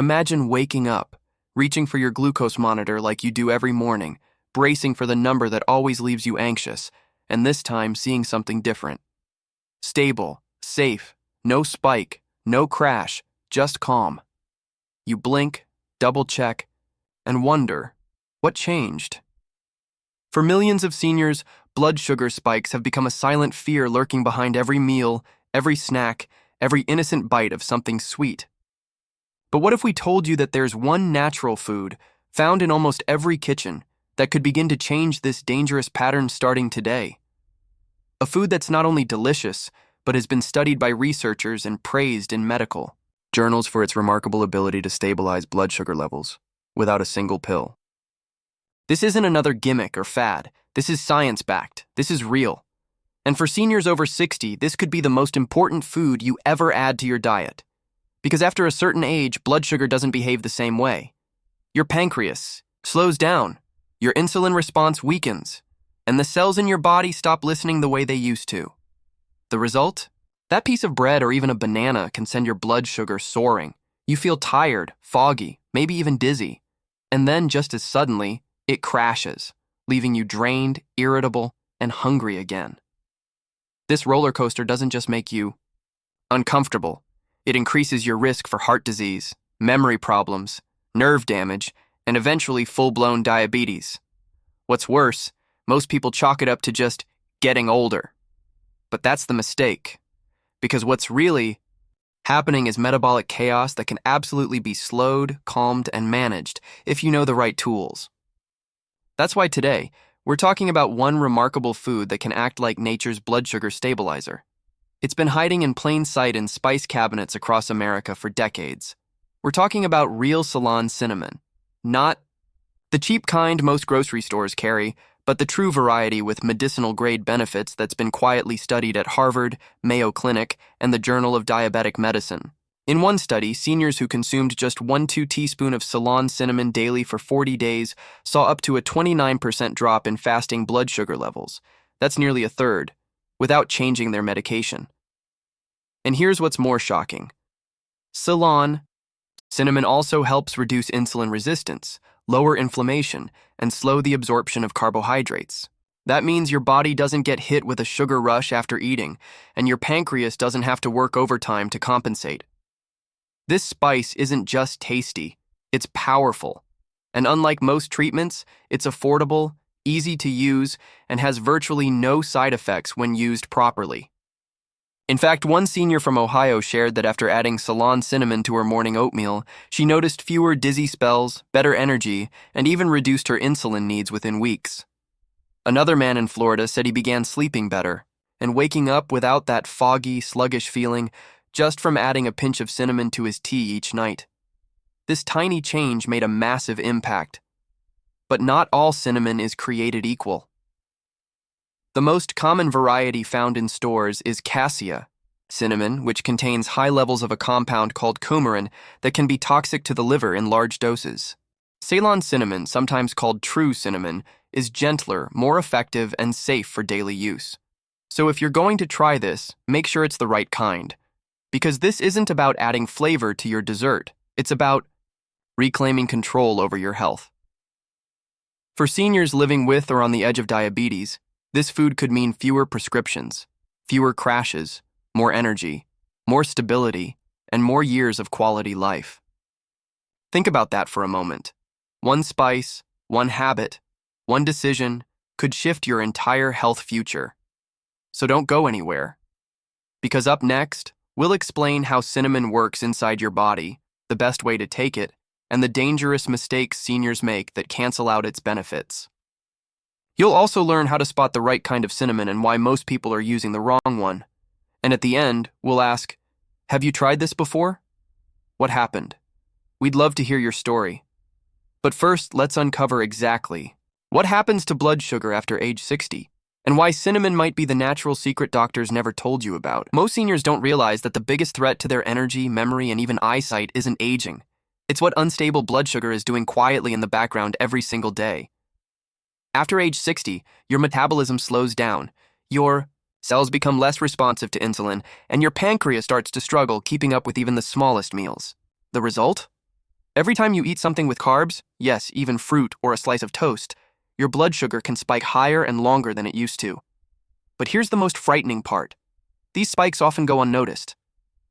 Imagine waking up, reaching for your glucose monitor like you do every morning, bracing for the number that always leaves you anxious, and this time seeing something different. Stable, safe, no spike, no crash, just calm. You blink, double-check, and wonder, what changed? For millions of seniors, blood sugar spikes have become a silent fear lurking behind every meal, every snack, every innocent bite of something sweet. But what if we told you that there's one natural food, found in almost every kitchen, that could begin to change this dangerous pattern starting today? A food that's not only delicious, but has been studied by researchers and praised in medical journals for its remarkable ability to stabilize blood sugar levels without a single pill. This isn't another gimmick or fad. This is science-backed. This is real. And for seniors over 60, this could be the most important food you ever add to your diet. Because after a certain age, blood sugar doesn't behave the same way. Your pancreas slows down, your insulin response weakens, and the cells in your body stop listening the way they used to. The result? That piece of bread or even a banana can send your blood sugar soaring. You feel tired, foggy, maybe even dizzy. And then, just as suddenly, it crashes, leaving you drained, irritable, and hungry again. This roller coaster doesn't just make you uncomfortable. It increases your risk for heart disease, memory problems, nerve damage, and eventually full-blown diabetes. What's worse, most people chalk it up to just getting older. But that's the mistake. Because what's really happening is metabolic chaos that can absolutely be slowed, calmed, and managed if you know the right tools. That's why today, we're talking about one remarkable food that can act like nature's blood sugar stabilizer. It's been hiding in plain sight in spice cabinets across America for decades. We're talking about real Ceylon cinnamon. Not the cheap kind most grocery stores carry, but the true variety with medicinal-grade benefits that's been quietly studied at Harvard, Mayo Clinic, and the Journal of Diabetic Medicine. In one study, seniors who consumed just 1-2 teaspoons of Ceylon cinnamon daily for 40 days saw up to a 29% drop in fasting blood sugar levels. That's nearly a third, without changing their medication. And here's what's more shocking. Ceylon cinnamon also helps reduce insulin resistance, lower inflammation, and slow the absorption of carbohydrates. That means your body doesn't get hit with a sugar rush after eating, and your pancreas doesn't have to work overtime to compensate. This spice isn't just tasty, it's powerful. And unlike most treatments, it's affordable, easy to use, and has virtually no side effects when used properly. In fact, one senior from Ohio shared that after adding Ceylon cinnamon to her morning oatmeal, she noticed fewer dizzy spells, better energy, and even reduced her insulin needs within weeks. Another man in Florida said he began sleeping better and waking up without that foggy, sluggish feeling just from adding a pinch of cinnamon to his tea each night. This tiny change made a massive impact. But not all cinnamon is created equal. The most common variety found in stores is Cassia cinnamon, which contains high levels of a compound called coumarin that can be toxic to the liver in large doses. Ceylon cinnamon, sometimes called true cinnamon, is gentler, more effective, and safe for daily use. So if you're going to try this, make sure it's the right kind. Because this isn't about adding flavor to your dessert, it's about reclaiming control over your health. For seniors living with or on the edge of diabetes, this food could mean fewer prescriptions, fewer crashes, more energy, more stability, and more years of quality life. Think about that for a moment. One spice, one habit, one decision could shift your entire health future. So don't go anywhere. Because up next, we'll explain how cinnamon works inside your body, the best way to take it, and the dangerous mistakes seniors make that cancel out its benefits. You'll also learn how to spot the right kind of cinnamon and why most people are using the wrong one. And at the end, we'll ask, have you tried this before? What happened? We'd love to hear your story. But first, let's uncover exactly what happens to blood sugar after age 60, and why cinnamon might be the natural secret doctors never told you about. Most seniors don't realize that the biggest threat to their energy, memory, and even eyesight isn't aging. It's what unstable blood sugar is doing quietly in the background every single day. After age 60, your metabolism slows down, your cells become less responsive to insulin, and your pancreas starts to struggle keeping up with even the smallest meals. The result? Every time you eat something with carbs, yes, even fruit or a slice of toast, your blood sugar can spike higher and longer than it used to. But here's the most frightening part. These spikes often go unnoticed.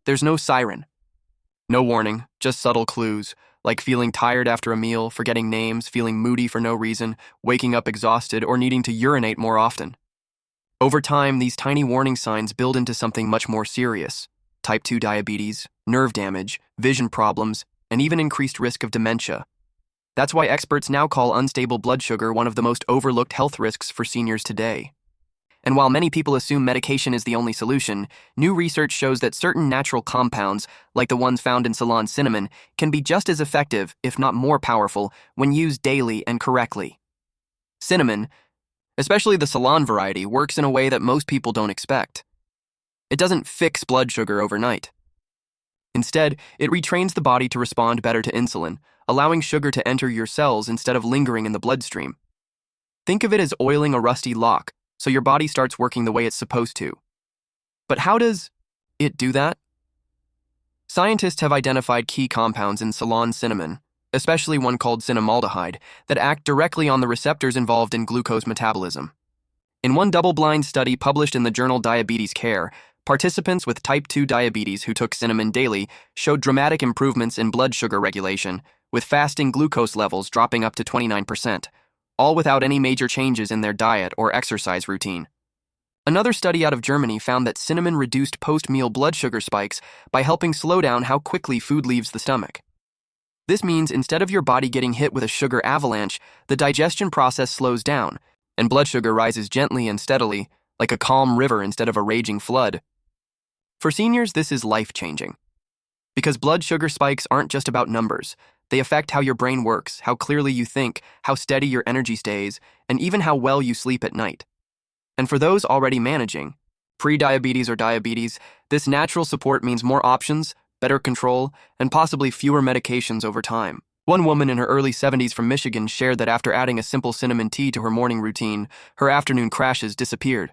There's no siren. No warning, just subtle clues, like feeling tired after a meal, forgetting names, feeling moody for no reason, waking up exhausted, or needing to urinate more often. Over time, these tiny warning signs build into something much more serious: type 2 diabetes, nerve damage, vision problems, and even increased risk of dementia. That's why experts now call unstable blood sugar one of the most overlooked health risks for seniors today. And while many people assume medication is the only solution, new research shows that certain natural compounds, like the ones found in Ceylon cinnamon, can be just as effective, if not more powerful, when used daily and correctly. Cinnamon, especially the Ceylon variety, works in a way that most people don't expect. It doesn't fix blood sugar overnight. Instead, it retrains the body to respond better to insulin, allowing sugar to enter your cells instead of lingering in the bloodstream. Think of it as oiling a rusty lock, so your body starts working the way it's supposed to. But how does it do that? Scientists have identified key compounds in Ceylon cinnamon, especially one called cinnamaldehyde, that act directly on the receptors involved in glucose metabolism. In one double-blind study published in the journal Diabetes Care, participants with type 2 diabetes who took cinnamon daily showed dramatic improvements in blood sugar regulation, with fasting glucose levels dropping up to 29%, all without any major changes in their diet or exercise routine. Another study out of Germany found that cinnamon reduced post-meal blood sugar spikes by helping slow down how quickly food leaves the stomach. This means instead of your body getting hit with a sugar avalanche, the digestion process slows down, and blood sugar rises gently and steadily, like a calm river instead of a raging flood. For seniors, this is life-changing. Because blood sugar spikes aren't just about numbers. They affect how your brain works, how clearly you think, how steady your energy stays, and even how well you sleep at night. And for those already managing, pre-diabetes or diabetes, this natural support means more options, better control, and possibly fewer medications over time. One woman in her early 70s from Michigan shared that after adding a simple cinnamon tea to her morning routine, her afternoon crashes disappeared.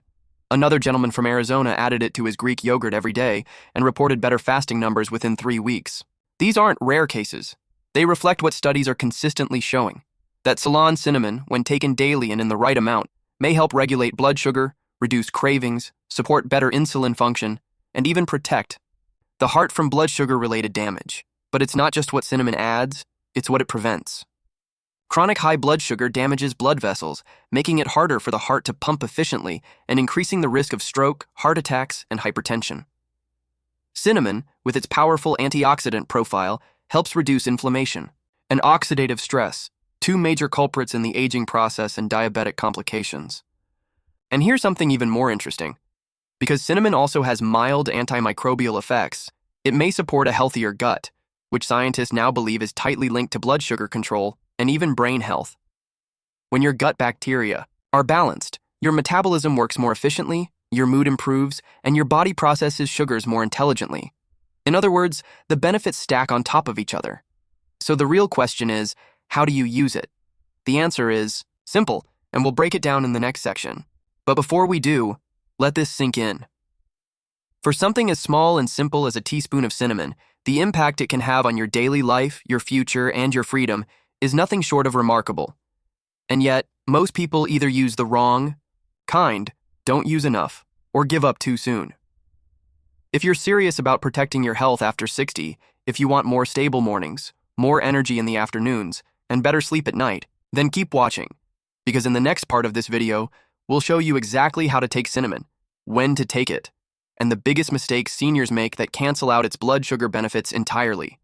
Another gentleman from Arizona added it to his Greek yogurt every day and reported better fasting numbers within 3 weeks. These aren't rare cases. They reflect what studies are consistently showing: that Ceylon cinnamon, when taken daily and in the right amount, may help regulate blood sugar, reduce cravings, support better insulin function, and even protect the heart from blood sugar-related damage. But it's not just what cinnamon adds, it's what it prevents. Chronic high blood sugar damages blood vessels, making it harder for the heart to pump efficiently and increasing the risk of stroke, heart attacks, and hypertension. Cinnamon, with its powerful antioxidant profile, helps reduce inflammation and oxidative stress, two major culprits in the aging process and diabetic complications. And here's something even more interesting. Because cinnamon also has mild antimicrobial effects, it may support a healthier gut, which scientists now believe is tightly linked to blood sugar control and even brain health. When your gut bacteria are balanced, your metabolism works more efficiently, your mood improves, and your body processes sugars more intelligently. In other words, the benefits stack on top of each other. So the real question is, how do you use it? The answer is simple, and we'll break it down in the next section. But before we do, let this sink in. For something as small and simple as a teaspoon of cinnamon, the impact it can have on your daily life, your future, and your freedom is nothing short of remarkable. And yet, most people either use the wrong kind, don't use enough, or give up too soon. If you're serious about protecting your health after 60, if you want more stable mornings, more energy in the afternoons, and better sleep at night, then keep watching, because in the next part of this video, we'll show you exactly how to take cinnamon, when to take it, and the biggest mistakes seniors make that cancel out its blood sugar benefits entirely.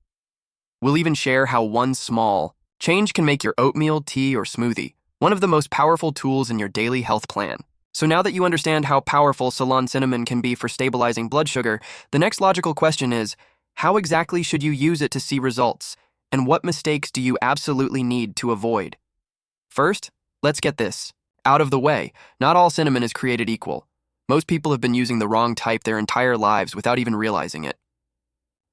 We'll even share how one small change can make your oatmeal, tea, or smoothie one of the most powerful tools in your daily health plan. So now that you understand how powerful Ceylon cinnamon can be for stabilizing blood sugar, the next logical question is, how exactly should you use it to see results, and what mistakes do you absolutely need to avoid? First, let's get this out of the way. Not all cinnamon is created equal. Most people have been using the wrong type their entire lives without even realizing it.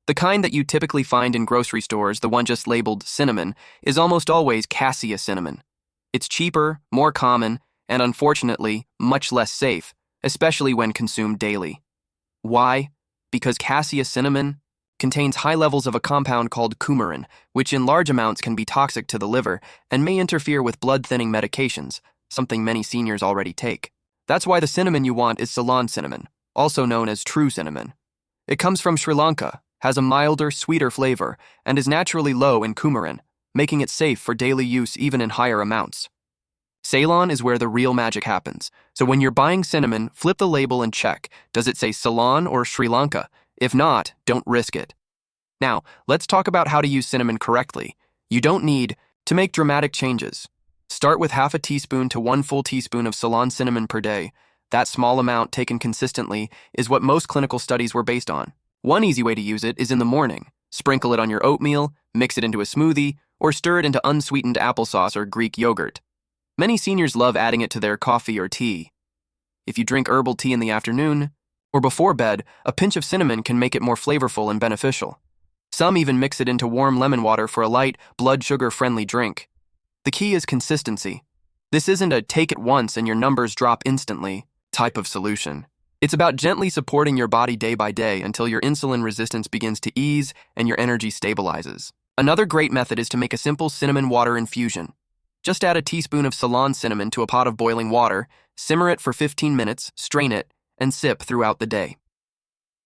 The kind that you typically find in grocery stores, the one just labeled cinnamon, is almost always Cassia cinnamon. It's cheaper, more common, and unfortunately, much less safe, especially when consumed daily. Why? Because Cassia cinnamon contains high levels of a compound called coumarin, which in large amounts can be toxic to the liver and may interfere with blood-thinning medications, something many seniors already take. That's why the cinnamon you want is Ceylon cinnamon, also known as true cinnamon. It comes from Sri Lanka, has a milder, sweeter flavor, and is naturally low in coumarin, making it safe for daily use even in higher amounts. Ceylon is where the real magic happens, so when you're buying cinnamon, flip the label and check, does it say Ceylon or Sri Lanka? If not, don't risk it. Now, let's talk about how to use cinnamon correctly. You don't need to make dramatic changes. Start with half a teaspoon to 1 full teaspoon of Ceylon cinnamon per day. That small amount taken consistently is what most clinical studies were based on. One easy way to use it is in the morning. Sprinkle it on your oatmeal, mix it into a smoothie, or stir it into unsweetened applesauce or Greek yogurt. Many seniors love adding it to their coffee or tea. If you drink herbal tea in the afternoon, or before bed, a pinch of cinnamon can make it more flavorful and beneficial. Some even mix it into warm lemon water for a light, blood sugar-friendly drink. The key is consistency. This isn't a take it once and your numbers drop instantly type of solution. It's about gently supporting your body day by day until your insulin resistance begins to ease and your energy stabilizes. Another great method is to make a simple cinnamon water infusion. Just add a teaspoon of Ceylon cinnamon to a pot of boiling water, simmer it for 15 minutes, strain it, and sip throughout the day.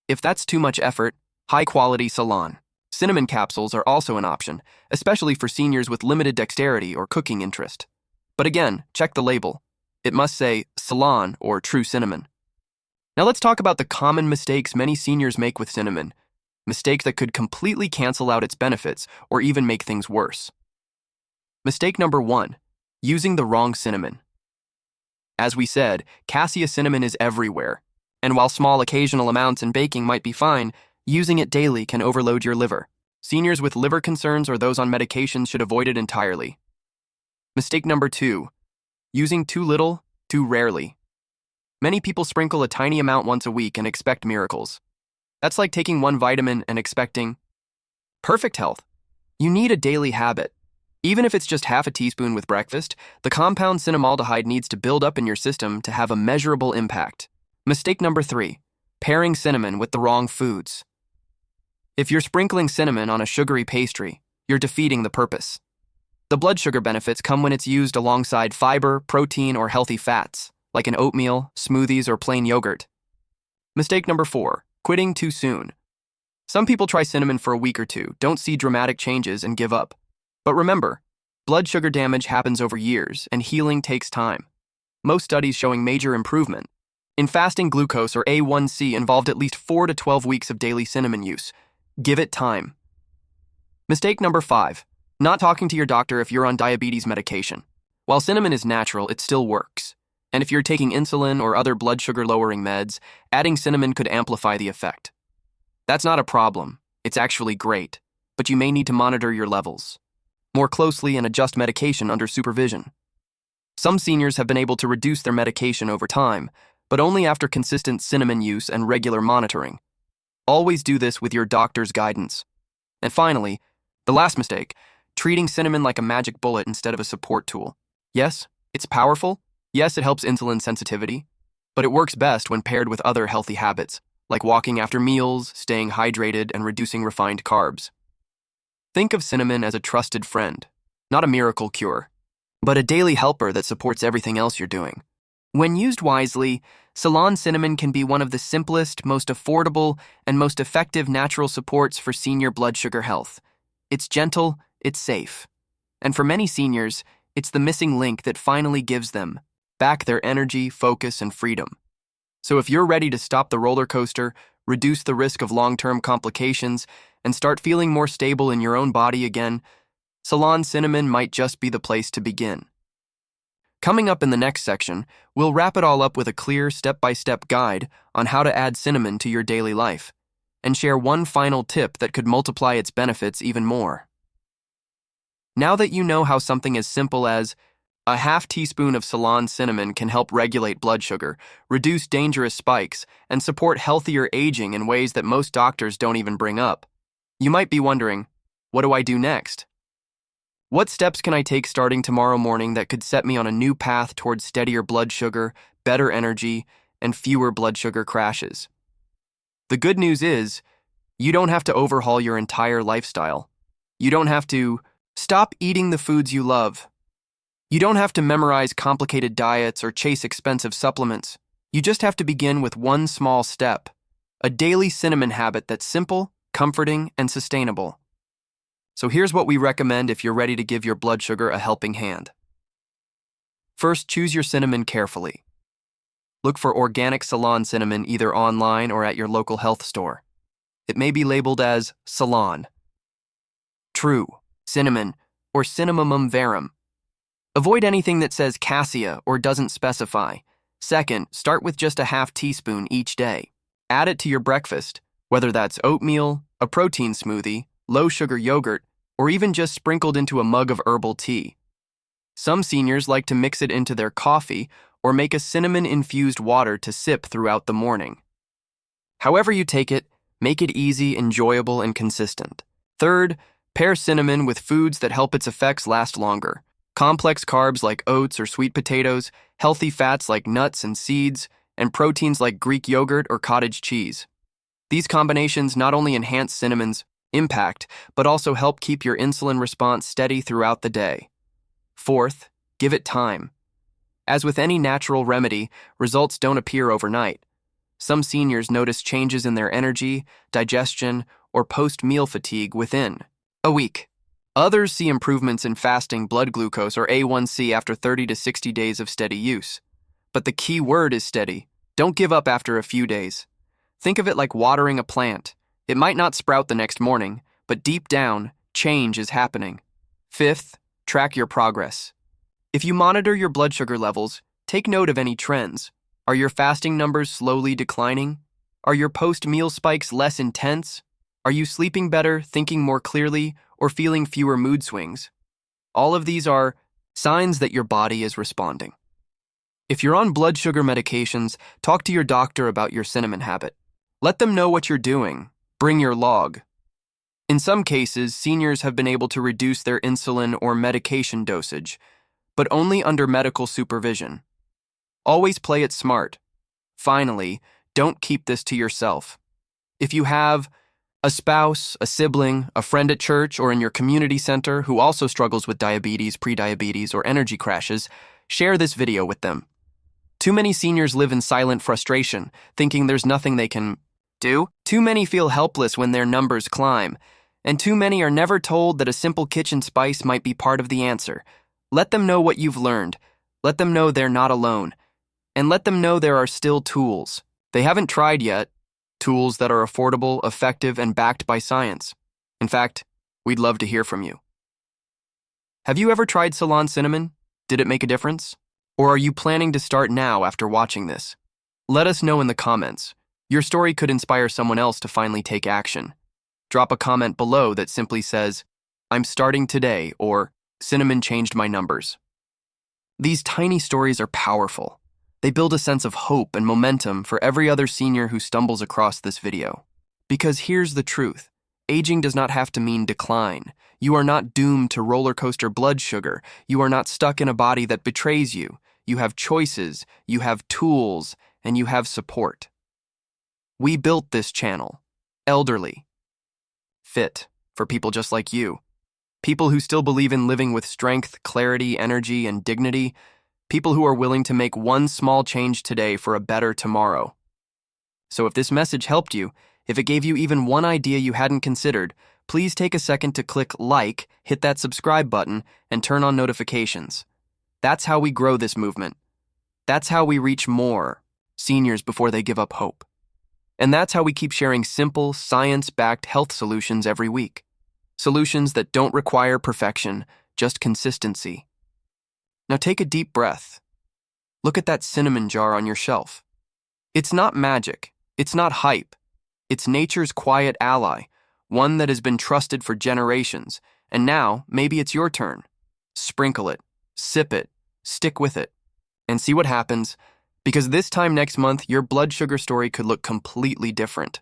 If that's too much effort, high-quality Ceylon cinnamon capsules are also an option, especially for seniors with limited dexterity or cooking interest. But again, check the label. It must say Ceylon or true cinnamon. Now let's talk about the common mistakes many seniors make with cinnamon, mistakes that could completely cancel out its benefits or even make things worse. Mistake number 1, using the wrong cinnamon. As we said, Cassia cinnamon is everywhere, and while small occasional amounts in baking might be fine, using it daily can overload your liver. Seniors with liver concerns or those on medications should avoid it entirely. Mistake number 2, using too little, too rarely. Many people sprinkle a tiny amount once a week and expect miracles. That's like taking one vitamin and expecting perfect health. You need a daily habit. Even if it's just half a teaspoon with breakfast, the compound cinnamaldehyde needs to build up in your system to have a measurable impact. Mistake number 3, pairing cinnamon with the wrong foods. If you're sprinkling cinnamon on a sugary pastry, you're defeating the purpose. The blood sugar benefits come when it's used alongside fiber, protein, or healthy fats, like in oatmeal, smoothies, or plain yogurt. Mistake number 4, quitting too soon. Some people try cinnamon for a week or two, don't see dramatic changes, and give up. But remember, blood sugar damage happens over years, and healing takes time. Most studies showing major improvement. In fasting glucose or A1C involved at least 4 to 12 weeks of daily cinnamon use. Give it time. Mistake number 5, not talking to your doctor if you're on diabetes medication. While cinnamon is natural, it still works. And if you're taking insulin or other blood sugar lowering meds, adding cinnamon could amplify the effect. That's not a problem. It's actually great, but you may need to monitor your levels more closely and adjust medication under supervision. Some seniors have been able to reduce their medication over time, but only after consistent cinnamon use and regular monitoring. Always do this with your doctor's guidance. And finally, the last mistake, treating cinnamon like a magic bullet instead of a support tool. Yes, it's powerful. Yes, it helps insulin sensitivity, but it works best when paired with other healthy habits, like walking after meals, staying hydrated, and reducing refined carbs. Think of cinnamon as a trusted friend, not a miracle cure, but a daily helper that supports everything else you're doing. When used wisely, Ceylon cinnamon can be one of the simplest, most affordable, and most effective natural supports for senior blood sugar health. It's gentle, it's safe. And for many seniors, it's the missing link that finally gives them back their energy, focus, and freedom. So if you're ready to stop the roller coaster, reduce the risk of long-term complications, and start feeling more stable in your own body again, Ceylon cinnamon might just be the place to begin. Coming up in the next section, we'll wrap it all up with a clear step-by-step guide on how to add cinnamon to your daily life, and share one final tip that could multiply its benefits even more. Now that you know how something as simple as a half teaspoon of Ceylon cinnamon can help regulate blood sugar, reduce dangerous spikes, and support healthier aging in ways that most doctors don't even bring up, you might be wondering, what do I do next? What steps can I take starting tomorrow morning that could set me on a new path towards steadier blood sugar, better energy, and fewer blood sugar crashes? The good news is, You don't have to overhaul your entire lifestyle. You don't have to stop eating the foods you love. You don't have to memorize complicated diets or chase expensive supplements. You just have to begin with one small step, a daily cinnamon habit that's simple, comforting, and sustainable. So here's what we recommend if you're ready to give your blood sugar a helping hand. First, choose your cinnamon carefully. Look for organic Ceylon cinnamon either online or at your local health store. It may be labeled as Ceylon, True, Cinnamon, or Cinnamomum verum. Avoid anything that says Cassia or doesn't specify. Second, start with just a half teaspoon each day. Add it to your breakfast, whether that's oatmeal, a protein smoothie, low-sugar yogurt, or even just sprinkled into a mug of herbal tea. Some seniors like to mix it into their coffee or make a cinnamon-infused water to sip throughout the morning. However you take it, make it easy, enjoyable, and consistent. Third, pair cinnamon with foods that help its effects last longer. Complex carbs like oats or sweet potatoes, healthy fats like nuts and seeds, and proteins like Greek yogurt or cottage cheese. These combinations not only enhance cinnamon's impact, but also help keep your insulin response steady throughout the day. Fourth, give it time. As with any natural remedy, results don't appear overnight. Some seniors notice changes in their energy, digestion, or post-meal fatigue within a week. Others see improvements in fasting blood glucose or A1C after 30 to 60 days of steady use. But the key word is steady. Don't give up after a few days. Think of it like watering a plant. It might not sprout the next morning, but deep down, change is happening. Fifth, track your progress. If you monitor your blood sugar levels, take note of any trends. Are your fasting numbers slowly declining? Are your post-meal spikes less intense? Are you sleeping better, thinking more clearly, or feeling fewer mood swings? All of these are signs that your body is responding. If you're on blood sugar medications, talk to your doctor about your cinnamon habit. Let them know what you're doing. Bring your log. In some cases, seniors have been able to reduce their insulin or medication dosage, but only under medical supervision. Always play it smart. Finally, don't keep this to yourself. If you have a spouse, a sibling, a friend at church, or in your community center who also struggles with diabetes, prediabetes, or energy crashes, share this video with them. Too many seniors live in silent frustration, thinking there's nothing they can do. Too many feel helpless when their numbers climb, and too many are never told that a simple kitchen spice might be part of the answer. Let them know what you've learned. Let them know they're not alone. And let them know there are still tools they haven't tried yet, tools that are affordable, effective, and backed by science. In fact, we'd love to hear from you. Have you ever tried Ceylon cinnamon? Did it make a difference? Or are you planning to start now after watching this? Let us know in the comments. Your story could inspire someone else to finally take action. Drop a comment below that simply says, "I'm starting today," or "Cinnamon changed my numbers." These tiny stories are powerful. They build a sense of hope and momentum for every other senior who stumbles across this video. Because here's the truth. Aging does not have to mean decline. You are not doomed to roller coaster blood sugar. You are not stuck in a body that betrays you. You have choices, you have tools, and you have support. We built this channel. Elderly. Fit. For people just like you. People who still believe in living with strength, clarity, energy, and dignity. People who are willing to make one small change today for a better tomorrow. So if this message helped you, if it gave you even one idea you hadn't considered, please take a second to click like, hit that subscribe button, and turn on notifications. That's how we grow this movement. That's how we reach more seniors before they give up hope. And that's how we keep sharing simple, science-backed health solutions every week. Solutions that don't require perfection, just consistency. Now take a deep breath. Look at that cinnamon jar on your shelf. It's not magic. It's not hype. It's nature's quiet ally, one that has been trusted for generations, and now maybe it's your turn. Sprinkle it, sip it, stick with it, and see what happens, because this time next month, your blood sugar story could look completely different.